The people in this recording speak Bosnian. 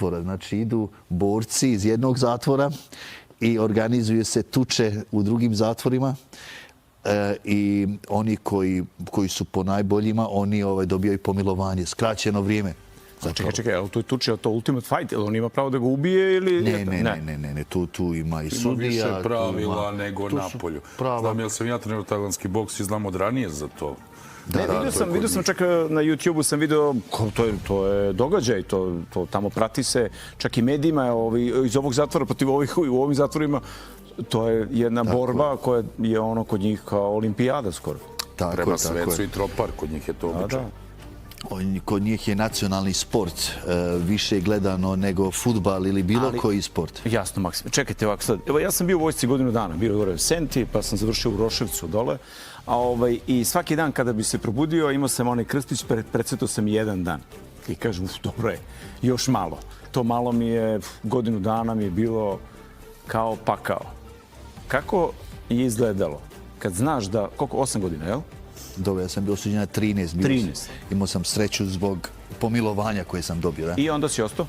zatvora. Znači idu borci iz jednog zatvora i organizuju se tuče u drugim zatvorima. I oni koji su po najboljima, oni dobijaju pomilovanje, skraćeno vrijeme. Čekaj, ali tu je tuče to Ultimate Fight, ili on ima pravo da ga ubije ili... Ne, tu ima i sudija. Ima više pravila nego napolju. Znam, jel sam ja trenirao tajlandski boks i znam od ranije za to. Vidio sam čak na YouTube-u sam vidio, to je događaj, to tamo prati se, čak i medijima iz ovog zatvora protiv ovih u ovim zatvorima, to je jedna borba koja je ono kod njih kao olimpijada skoro. Prema svecu i tropar, kod njih je to običaj. Kod njih je nacionalni sport više gledano nego fudbal ili bilo koji sport. Jasno, Maksim. Čekajte ovako sad. Evo, ja sam bio u vojsci godinu dana. Bio gore u Senti, pa sam završio u Roševcu dole. I svaki dan kada bi se probudio, imao sam onaj krstić, predsjetao sam jedan dan. I kažem, dobro je, još malo. To malo mi je, godinu dana mi je bilo kao pakao. Kako je izgledalo? Kad znaš da, koliko, 8 godina, jel? Dobro, ja sam bio osuđen na 13. Imao sam sreću zbog pomilovanja koje sam dobio. I onda si ostao?